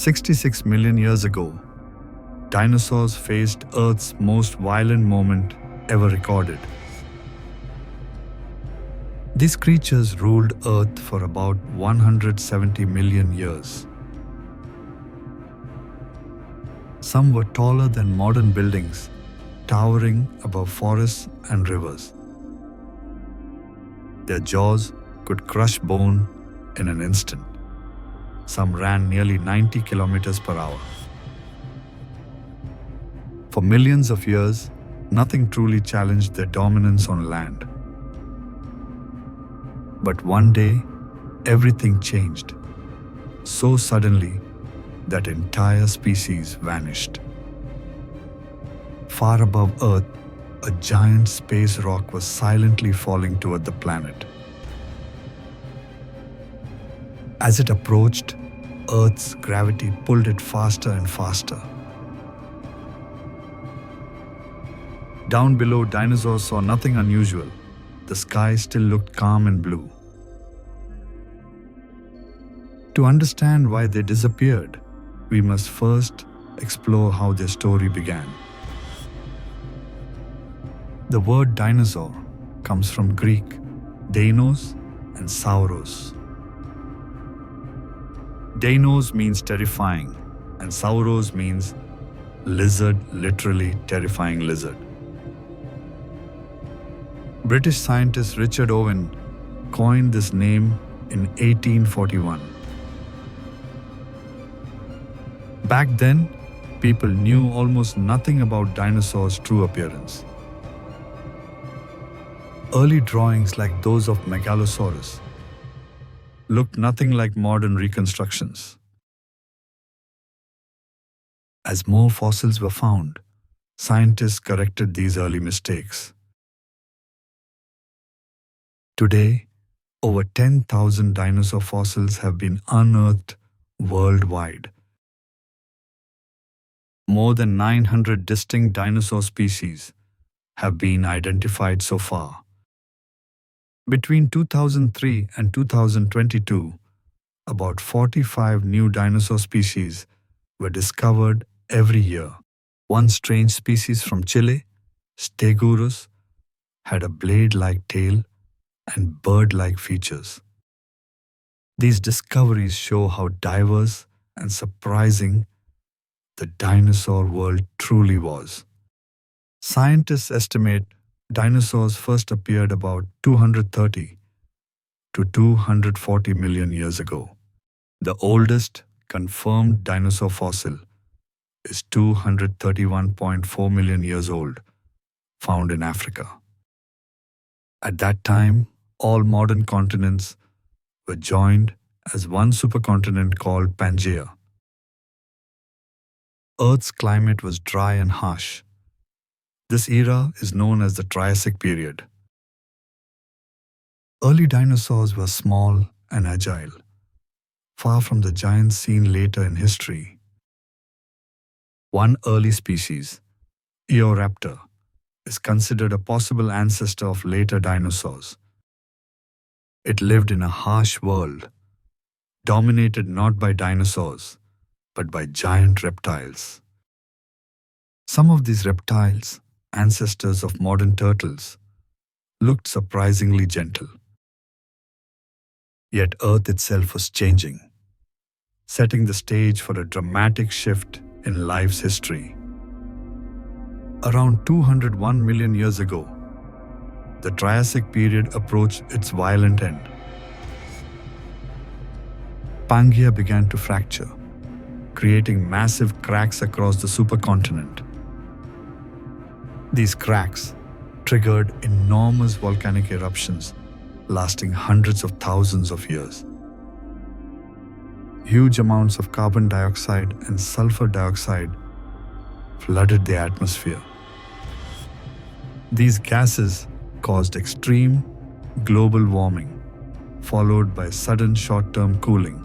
66 million years ago, dinosaurs faced Earth's most violent moment ever recorded. These creatures ruled Earth for about 170 million years. Some were taller than modern buildings, towering above forests and rivers. Their jaws could crush bone in an instant. Some ran nearly 90 kilometers per hour. For millions of years, nothing truly challenged their dominance on land. But one day, everything changed, so suddenly that entire species vanished. Far above Earth, a giant space rock was silently falling toward the planet. As it approached, Earth's gravity pulled it faster and faster. Down below, dinosaurs saw nothing unusual. The sky still looked calm and blue. To understand why they disappeared, we must first explore how their story began. The word dinosaur comes from Greek Deinos and Sauros. Deinos means terrifying, and Sauros means lizard, literally terrifying lizard. British scientist Richard Owen coined this name in 1841. Back then, people knew almost nothing about dinosaurs' true appearance. Early drawings like those of Megalosaurus looked nothing like modern reconstructions. As more fossils were found, scientists corrected these early mistakes. Today, over 10,000 dinosaur fossils have been unearthed worldwide. More than 900 distinct dinosaur species have been identified so far. Between 2003 and 2022, about 45 new dinosaur species were discovered every year. One strange species from Chile, Stegurus, had a blade-like tail and bird-like features. These discoveries show how diverse and surprising the dinosaur world truly was. Scientists estimate dinosaurs first appeared about 230 to 240 million years ago. The oldest confirmed dinosaur fossil is 231.4 million years old, found in Africa. At that time, all modern continents were joined as one supercontinent called Pangaea. Earth's climate was dry and harsh. This era is known as the Triassic period. Early dinosaurs were small and agile, far from the giants seen later in history. One early species, Eoraptor, is considered a possible ancestor of later dinosaurs. It lived in a harsh world, dominated not by dinosaurs, but by giant reptiles. Some of these reptiles, ancestors of modern turtles, looked surprisingly gentle. Yet Earth itself was changing, setting the stage for a dramatic shift in life's history. Around 201 million years ago, the Triassic period approached its violent end. Pangaea began to fracture, creating massive cracks across the supercontinent. These cracks triggered enormous volcanic eruptions lasting hundreds of thousands of years. Huge amounts of carbon dioxide and sulfur dioxide flooded the atmosphere. These gases caused extreme global warming, followed by sudden short-term cooling.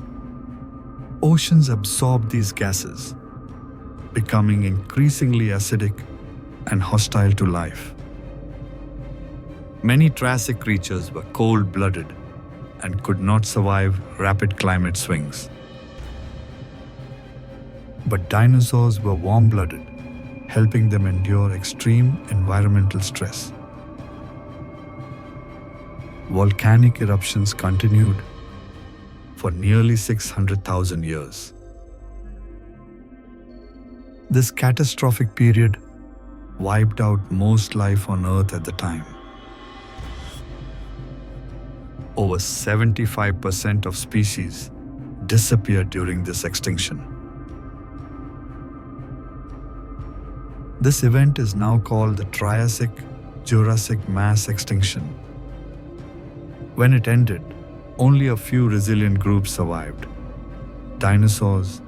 Oceans absorbed these gases, becoming increasingly acidic and hostile to life. Many Triassic creatures were cold-blooded and could not survive rapid climate swings. But dinosaurs were warm-blooded, helping them endure extreme environmental stress. Volcanic eruptions continued for nearly 600,000 years. This catastrophic period wiped out most life on Earth at the time. Over 75% of species disappeared during this extinction. This event is now called the Triassic-Jurassic mass extinction. When it ended, only a few resilient groups survived: dinosaurs,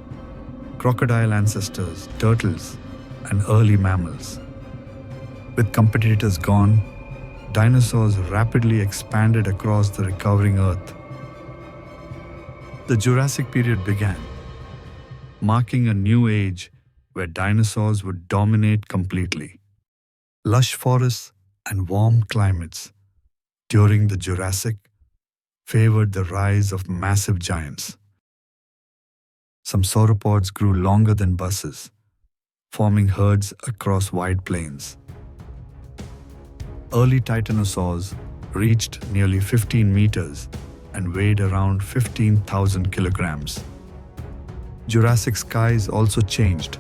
crocodile ancestors, turtles, and early mammals. With competitors gone, dinosaurs rapidly expanded across the recovering Earth. The Jurassic period began, marking a new age where dinosaurs would dominate completely. Lush forests and warm climates during the Jurassic favored the rise of massive giants. Some sauropods grew longer than buses, forming herds across wide plains. Early Tyrannosaurs reached nearly 15 meters and weighed around 15,000 kilograms. Jurassic skies also changed,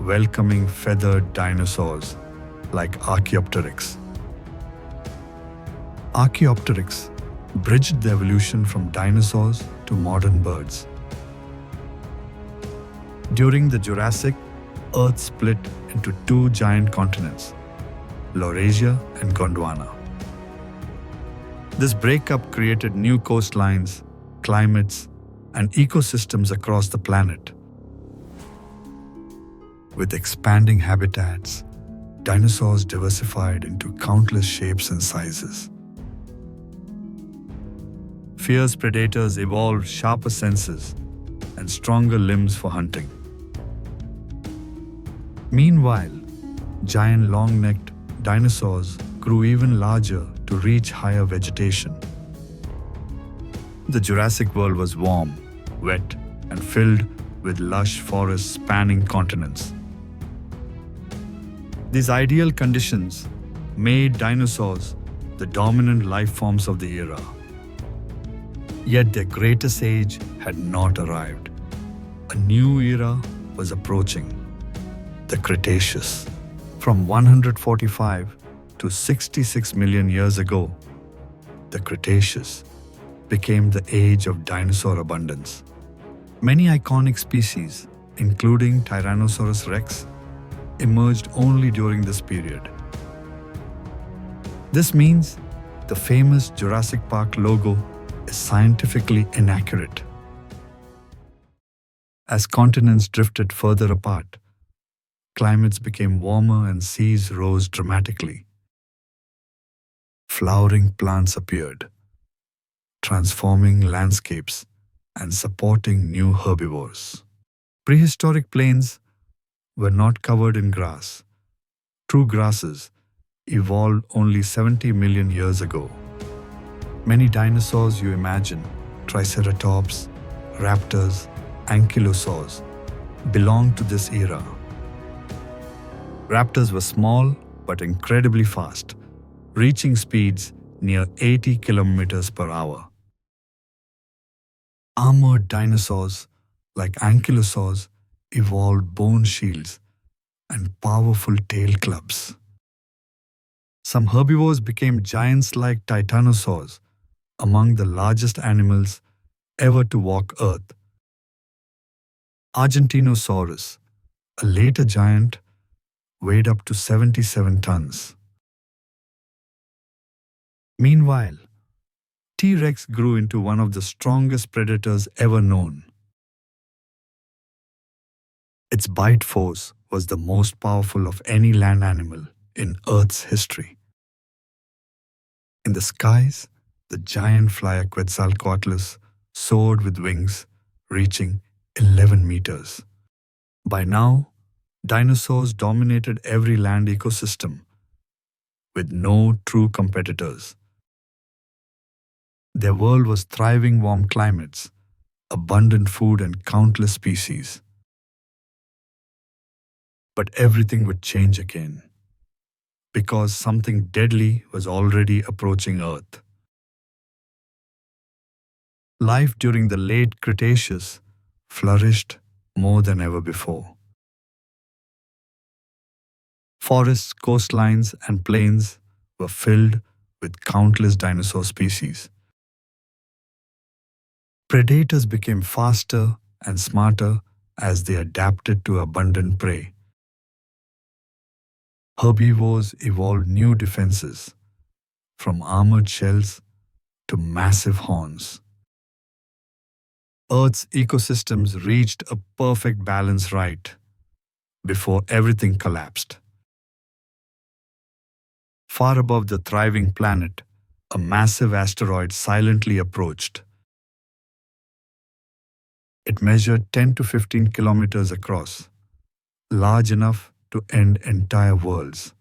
welcoming feathered dinosaurs like Archaeopteryx. Archaeopteryx bridged the evolution from dinosaurs to modern birds. During the Jurassic, Earth split into two giant continents, Laurasia and Gondwana. This breakup created new coastlines, climates, and ecosystems across the planet. With expanding habitats, dinosaurs diversified into countless shapes and sizes. Fierce predators evolved sharper senses and stronger limbs for hunting. Meanwhile, giant long-necked dinosaurs grew even larger to reach higher vegetation. The Jurassic world was warm, wet, and filled with lush forests spanning continents. These ideal conditions made dinosaurs the dominant life forms of the era. Yet their greatest age had not arrived. A new era was approaching, the Cretaceous. From 145 to 66 million years ago, the Cretaceous became the age of dinosaur abundance. Many iconic species, including Tyrannosaurus rex, emerged only during this period. This means the famous Jurassic Park logo is scientifically inaccurate. As continents drifted further apart, climates became warmer and seas rose dramatically. Flowering plants appeared, transforming landscapes and supporting new herbivores. Prehistoric plains were not covered in grass. True grasses evolved only 70 million years ago. Many dinosaurs you imagine, Triceratops, raptors, ankylosaurs, belong to this era. Raptors were small but incredibly fast, reaching speeds near 80 kilometers per hour. Armored dinosaurs like ankylosaurs evolved bone shields and powerful tail clubs. Some herbivores became giants like titanosaurs, among the largest animals ever to walk Earth. Argentinosaurus, a later giant, weighed up to 77 tons. Meanwhile, T-Rex grew into one of the strongest predators ever known. Its bite force was the most powerful of any land animal in Earth's history. In the skies, the giant flyer Quetzalcoatlus soared with wings reaching 11 meters. By now, dinosaurs dominated every land ecosystem, with no true competitors. Their world was thriving warm climates, abundant food and countless species. But everything would change again, because something deadly was already approaching Earth. Life during the late Cretaceous flourished more than ever before. Forests, coastlines, and plains were filled with countless dinosaur species. Predators became faster and smarter as they adapted to abundant prey. Herbivores evolved new defenses, from armored shells to massive horns. Earth's ecosystems reached a perfect balance right before everything collapsed. Far above the thriving planet, a massive asteroid silently approached. It measured 10 to 15 kilometers across, large enough to end entire worlds.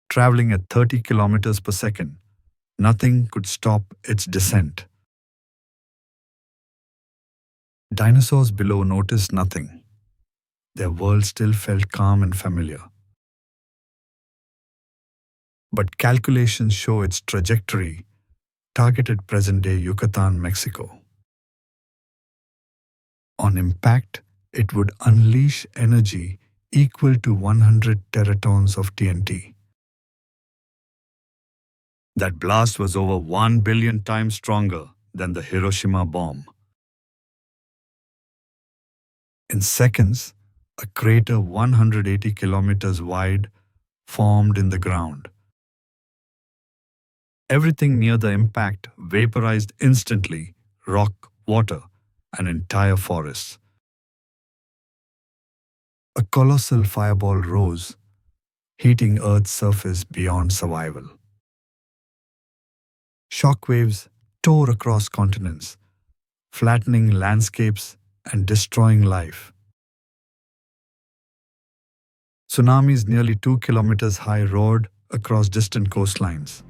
Traveling at 30 kilometers per second, nothing could stop its descent. Dinosaurs below noticed nothing. Their world still felt calm and familiar. But calculations show its trajectory targeted present-day Yucatan, Mexico. On impact, it would unleash energy equal to 100 teratons of TNT. That blast was over 1 billion times stronger than the Hiroshima bomb. In seconds, a crater 180 kilometers wide formed in the ground. Everything near the impact vaporized instantly: rock, water, and entire forests. A colossal fireball rose, heating Earth's surface beyond survival. Shockwaves tore across continents, flattening landscapes and destroying life. Tsunamis nearly 2 kilometers high roared across distant coastlines.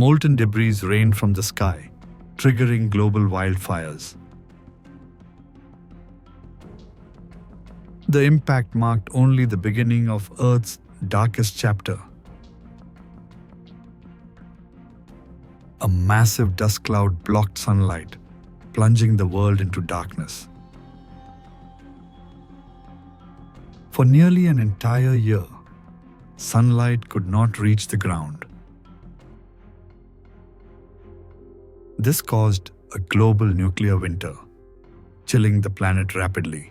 Molten debris rained from the sky, triggering global wildfires. The impact marked only the beginning of Earth's darkest chapter. A massive dust cloud blocked sunlight, plunging the world into darkness. For nearly an entire year, sunlight could not reach the ground. This caused a global nuclear winter, chilling the planet rapidly.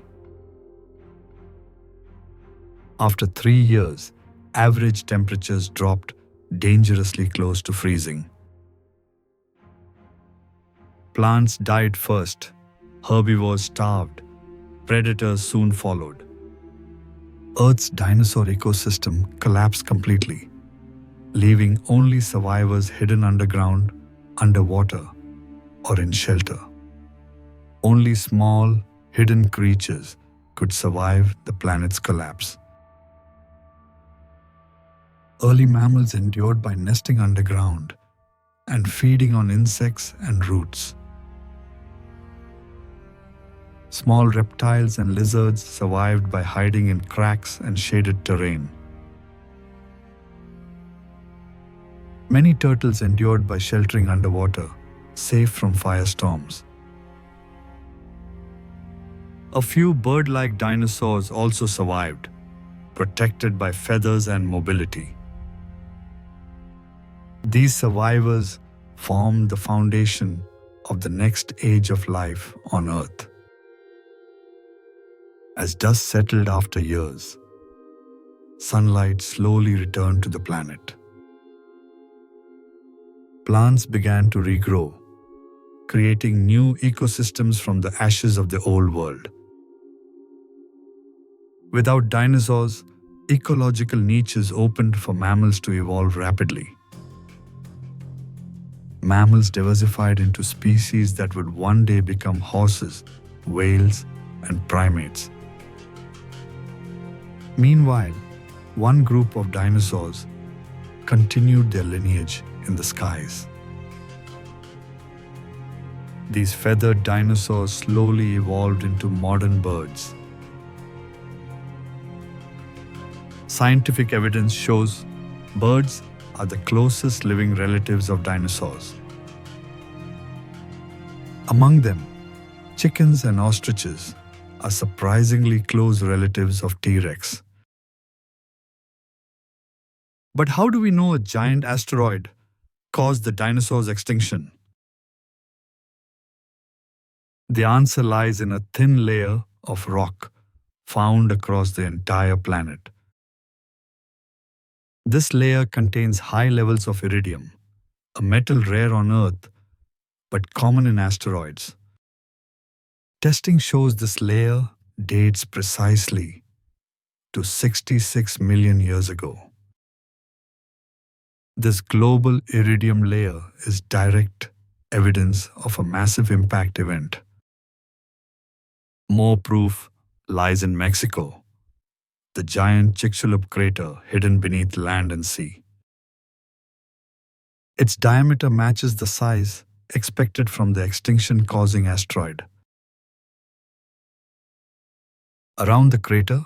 After 3 years, average temperatures dropped dangerously close to freezing. Plants died first, herbivores starved, predators soon followed. Earth's dinosaur ecosystem collapsed completely, leaving only survivors hidden underground, underwater, or in shelter. Only small, hidden creatures could survive the planet's collapse. Early mammals endured by nesting underground and feeding on insects and roots. Small reptiles and lizards survived by hiding in cracks and shaded terrain. Many turtles endured by sheltering underwater, safe from firestorms. A few bird-like dinosaurs also survived, protected by feathers and mobility. These survivors formed the foundation of the next age of life on Earth. As dust settled after years, sunlight slowly returned to the planet. Plants began to regrow, creating new ecosystems from the ashes of the old world. Without dinosaurs, ecological niches opened for mammals to evolve rapidly. Mammals diversified into species that would one day become horses, whales, and primates. Meanwhile, one group of dinosaurs continued their lineage in the skies. These feathered dinosaurs slowly evolved into modern birds. Scientific evidence shows birds are the closest living relatives of dinosaurs. Among them, chickens and ostriches are surprisingly close relatives of T-Rex. But how do we know a giant asteroid caused the dinosaurs' extinction? The answer lies in a thin layer of rock found across the entire planet. This layer contains high levels of iridium, a metal rare on Earth but common in asteroids. Testing shows this layer dates precisely to 66 million years ago. This global iridium layer is direct evidence of a massive impact event. More proof lies in Mexico, the giant Chicxulub crater hidden beneath land and sea. Its diameter matches the size expected from the extinction-causing asteroid. Around the crater,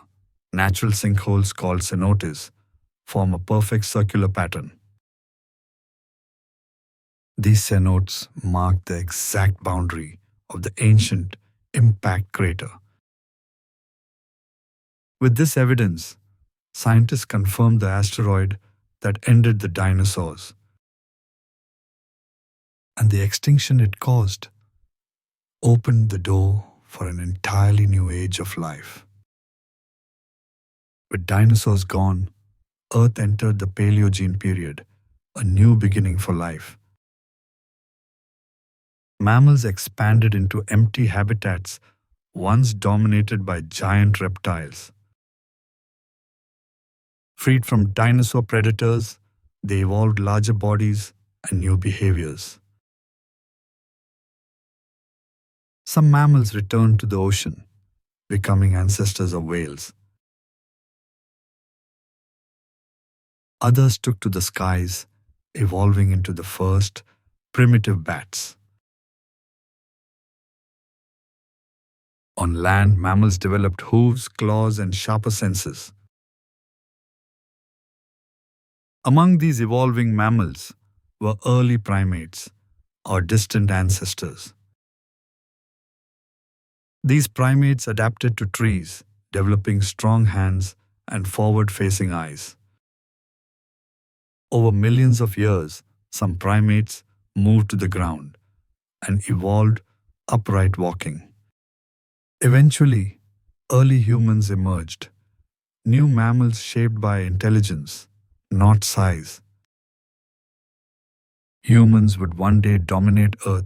natural sinkholes called cenotes form a perfect circular pattern. These cenotes mark the exact boundary of the ancient impact crater. With this evidence, scientists confirmed the asteroid that ended the dinosaurs and the extinction it caused opened the door for an entirely new age of life. With dinosaurs gone, Earth entered the Paleogene period, a new beginning for life. Mammals expanded into empty habitats once dominated by giant reptiles. Freed from dinosaur predators, they evolved larger bodies and new behaviors. Some mammals returned to the ocean, becoming ancestors of whales. Others took to the skies, evolving into the first primitive bats. On land, mammals developed hooves, claws, and sharper senses. Among these evolving mammals were early primates, or distant ancestors. These primates adapted to trees, developing strong hands and forward-facing eyes. Over millions of years, some primates moved to the ground and evolved upright walking. Eventually, early humans emerged, new mammals shaped by intelligence, not size. Humans would one day dominate Earth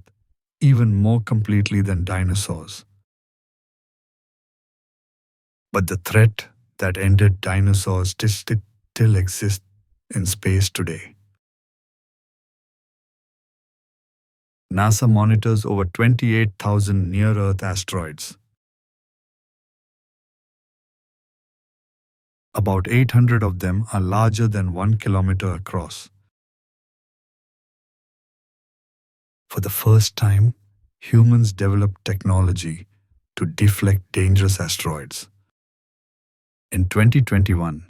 even more completely than dinosaurs. But the threat that ended dinosaurs still exists in space today. NASA monitors over 28,000 near-Earth asteroids. About 800 of them are larger than 1 kilometer across. For the first time, humans developed technology to deflect dangerous asteroids. In 2021,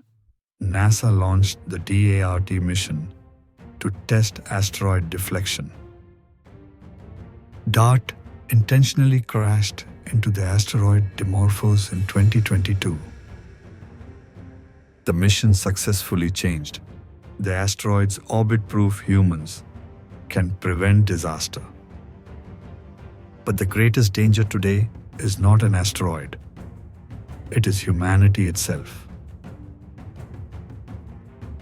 NASA launched the DART mission to test asteroid deflection. DART intentionally crashed into the asteroid Dimorphos in 2022. The mission successfully changed. The asteroid's orbit-proof humans can prevent disaster. But the greatest danger today is not an asteroid. It is humanity itself.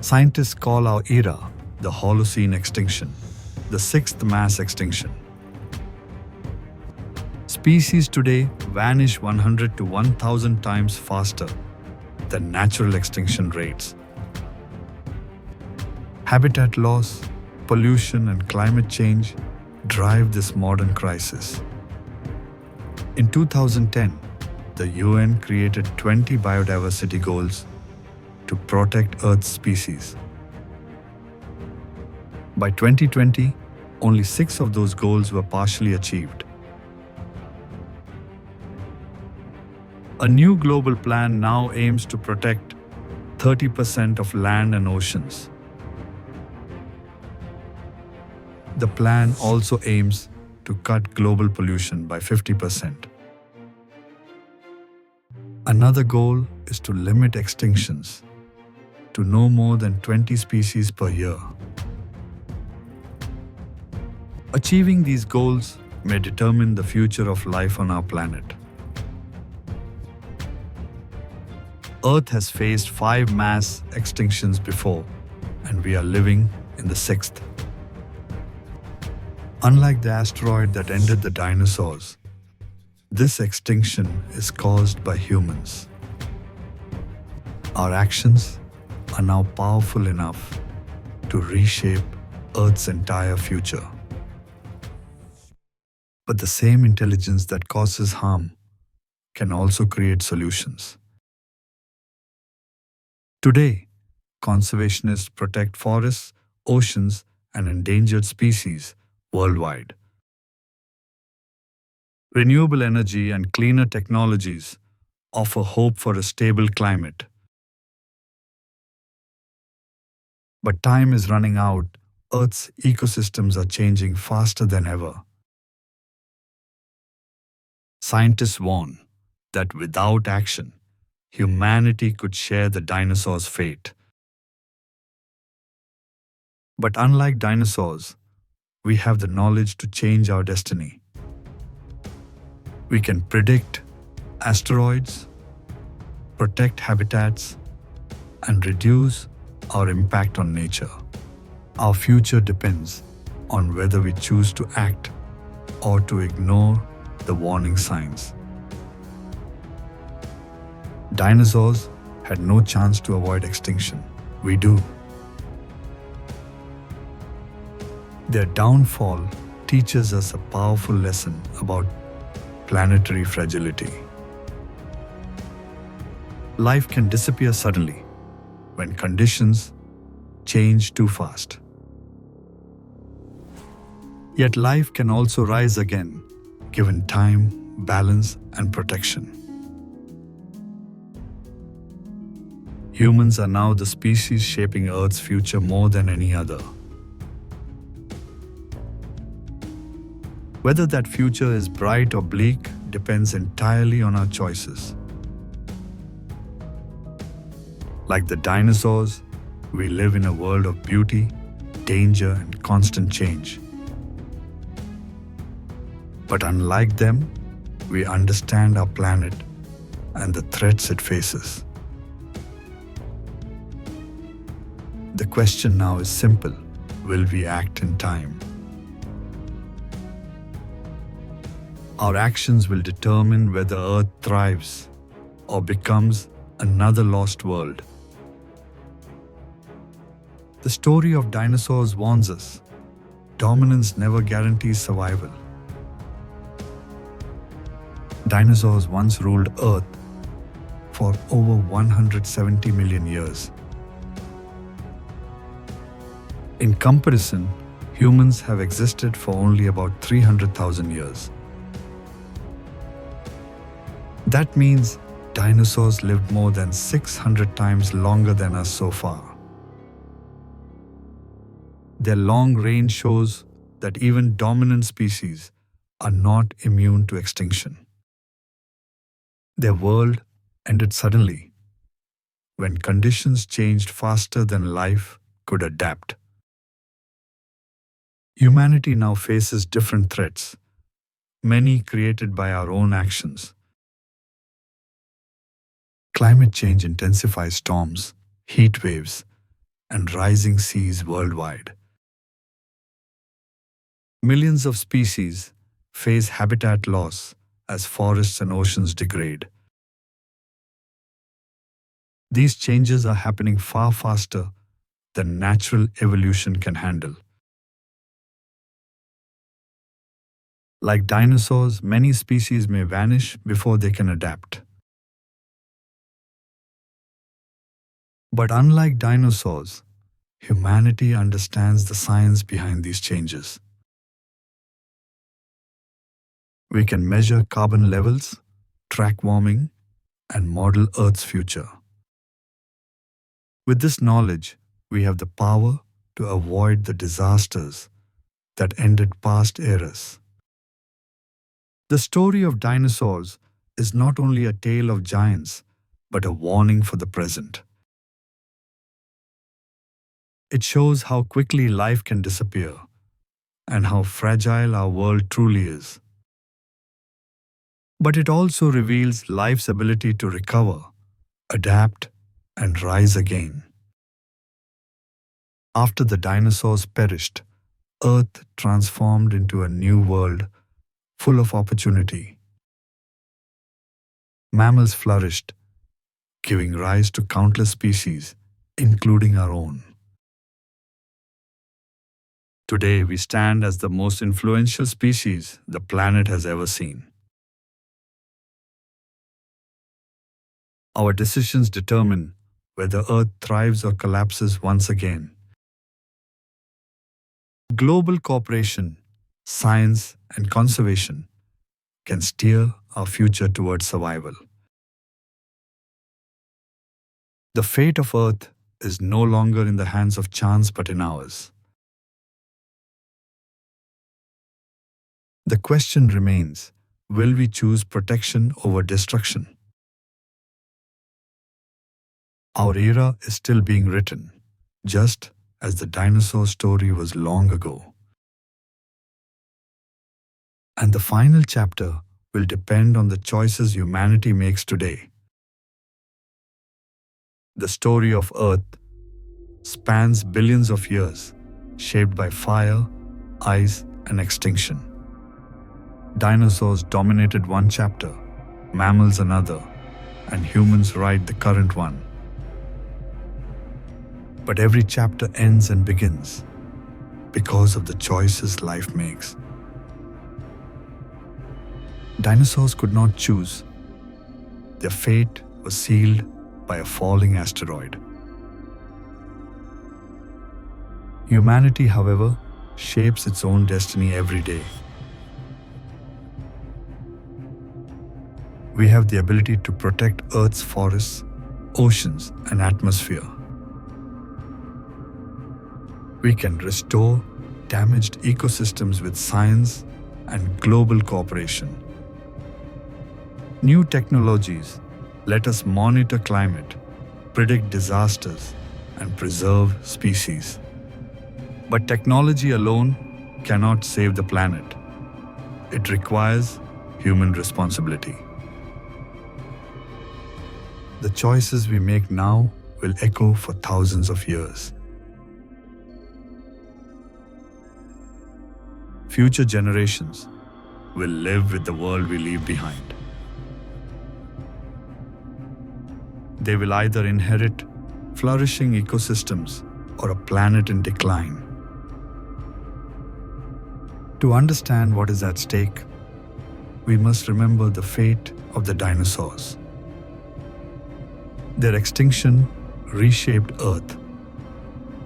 Scientists call our era the Holocene extinction, the sixth mass extinction. Species today vanish 100 to 1,000 times faster than natural extinction rates. Habitat loss, pollution, and climate change drive this modern crisis. In 2010, the UN created 20 biodiversity goals to protect Earth's species. By 2020, only 6 of those goals were partially achieved. A new global plan now aims to protect 30% of land and oceans. The plan also aims to cut global pollution by 50%. Another goal is to limit extinctions to no more than 20 species per year. Achieving these goals may determine the future of life on our planet. Earth has faced 5 mass extinctions before, and we are living in the 6th. Unlike the asteroid that ended the dinosaurs, this extinction is caused by humans. Our actions are now powerful enough to reshape Earth's entire future. But the same intelligence that causes harm can also create solutions. Today, conservationists protect forests, oceans, and endangered species worldwide. Renewable energy and cleaner technologies offer hope for a stable climate. But time is running out. Earth's ecosystems are changing faster than ever. Scientists warn that without action, humanity could share the dinosaurs' fate. But unlike dinosaurs, we have the knowledge to change our destiny. We can predict asteroids, protect habitats, and reduce our impact on nature. Our future depends on whether we choose to act or to ignore the warning signs. Dinosaurs had no chance to avoid extinction. We do. Their downfall teaches us a powerful lesson about planetary fragility. Life can disappear suddenly when conditions change too fast. Yet life can also rise again, given time, balance, and protection. Humans are now the species shaping Earth's future more than any other. Whether that future is bright or bleak depends entirely on our choices. Like the dinosaurs, we live in a world of beauty, danger, and constant change. But unlike them, we understand our planet and the threats it faces. The question now is simple: will we act in time? Our actions will determine whether Earth thrives or becomes another lost world. The story of dinosaurs warns us: dominance never guarantees survival. Dinosaurs once ruled Earth for over 170 million years. In comparison, humans have existed for only about 300,000 years. That means dinosaurs lived more than 600 times longer than us so far. Their long reign shows that even dominant species are not immune to extinction. Their world ended suddenly, when conditions changed faster than life could adapt. Humanity now faces different threats, many created by our own actions. Climate change intensifies storms, heat waves, and rising seas worldwide. Millions of species face habitat loss as forests and oceans degrade. These changes are happening far faster than natural evolution can handle. Like dinosaurs, many species may vanish before they can adapt. But unlike dinosaurs, humanity understands the science behind these changes. We can measure carbon levels, track warming, and model Earth's future. With this knowledge, we have the power to avoid the disasters that ended past eras. The story of dinosaurs is not only a tale of giants, but a warning for the present. It shows how quickly life can disappear and how fragile our world truly is. But it also reveals life's ability to recover, adapt, and rise again. After the dinosaurs perished, Earth transformed into a new world full of opportunity. Mammals flourished, giving rise to countless species, including our own. Today, we stand as the most influential species the planet has ever seen. Our decisions determine whether Earth thrives or collapses once again. Global cooperation, science, and conservation can steer our future towards survival. The fate of Earth is no longer in the hands of chance but in ours. The question remains, will we choose protection over destruction? Our era is still being written, just as the dinosaur story was long ago. And the final chapter will depend on the choices humanity makes today. The story of Earth spans billions of years, shaped by fire, ice, and extinction. Dinosaurs dominated one chapter, mammals another, and humans write the current one. But every chapter ends and begins because of the choices life makes. Dinosaurs could not choose. Their fate was sealed by a falling asteroid. Humanity, however, shapes its own destiny every day. We have the ability to protect Earth's forests, oceans, and atmosphere. We can restore damaged ecosystems with science and global cooperation. New technologies let us monitor climate, predict disasters, and preserve species. But technology alone cannot save the planet. It requires human responsibility. The choices we make now will echo for thousands of years. Future generations will live with the world we leave behind. They will either inherit flourishing ecosystems or a planet in decline. To understand what is at stake, we must remember the fate of the dinosaurs. Their extinction reshaped Earth,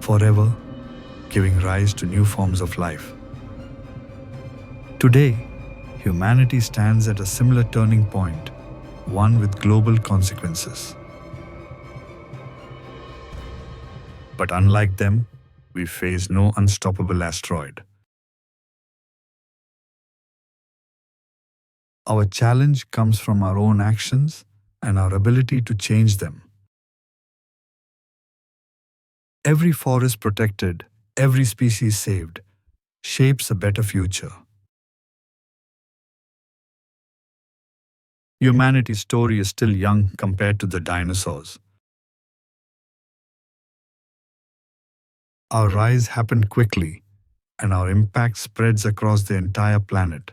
forever giving rise to new forms of life. Today, humanity stands at a similar turning point, one with global consequences. But unlike them, we face no unstoppable asteroid. Our challenge comes from our own actions and our ability to change them. Every forest protected, every species saved, shapes a better future. Humanity's story is still young compared to the dinosaurs. Our rise happened quickly, and our impact spreads across the entire planet.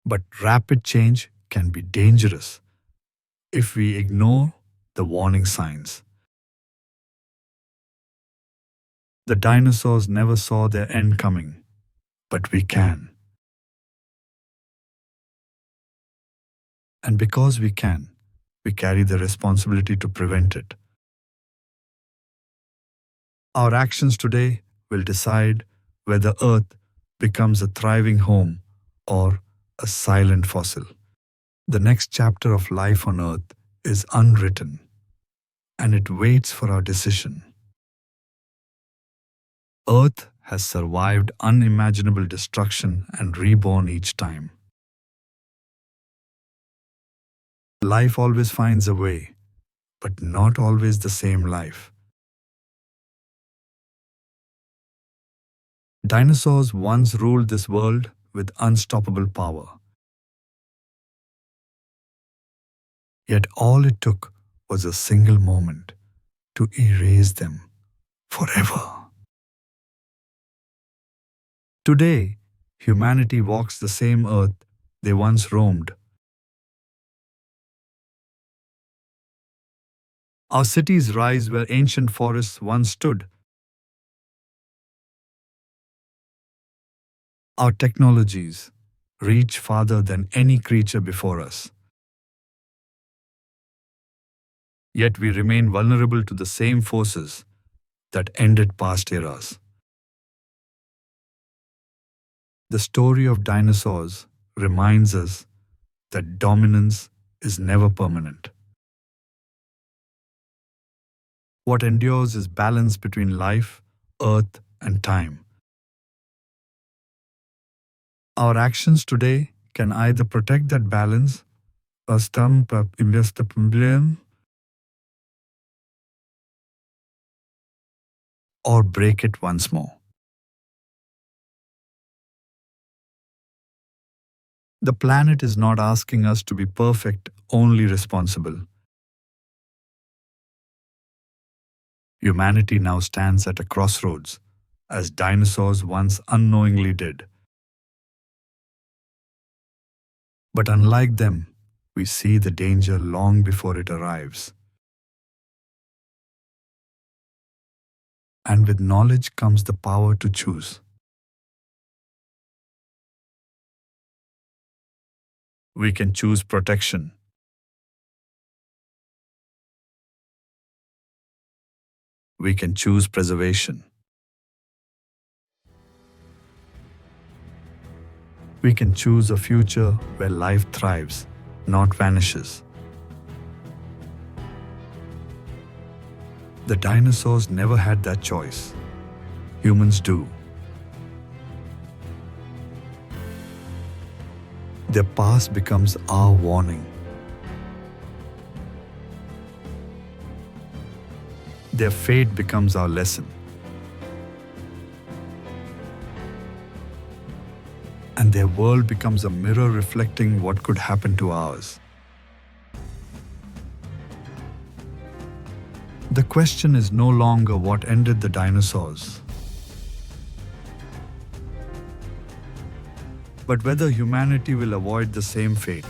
But rapid change can be dangerous if we ignore the warning signs. The dinosaurs never saw their end coming, but we can. And because we can, we carry the responsibility to prevent it. Our actions today will decide whether Earth becomes a thriving home or a silent fossil. The next chapter of life on Earth is unwritten, and it waits for our decision. Earth has survived unimaginable destruction and reborn each time. Life always finds a way, but not always the same life. Dinosaurs once ruled this world with unstoppable power. Yet all it took was a single moment to erase them forever. Today, humanity walks the same earth they once roamed. Our cities rise where ancient forests once stood. Our technologies reach farther than any creature before us. Yet we remain vulnerable to the same forces that ended past eras. The story of dinosaurs reminds us that dominance is never permanent. What endures is balance between life, earth, and time. Our actions today can either protect that balance or break it once more. The planet is not asking us to be perfect, only responsible. Humanity now stands at a crossroads, as dinosaurs once unknowingly did. But unlike them, we see the danger long before it arrives. And with knowledge comes the power to choose. We can choose protection. We can choose preservation. We can choose a future where life thrives, not vanishes. The dinosaurs never had that choice. Humans do. Their past becomes our warning. Their fate becomes our lesson. And their world becomes a mirror reflecting what could happen to ours. The question is no longer what ended the dinosaurs, but whether humanity will avoid the same fate.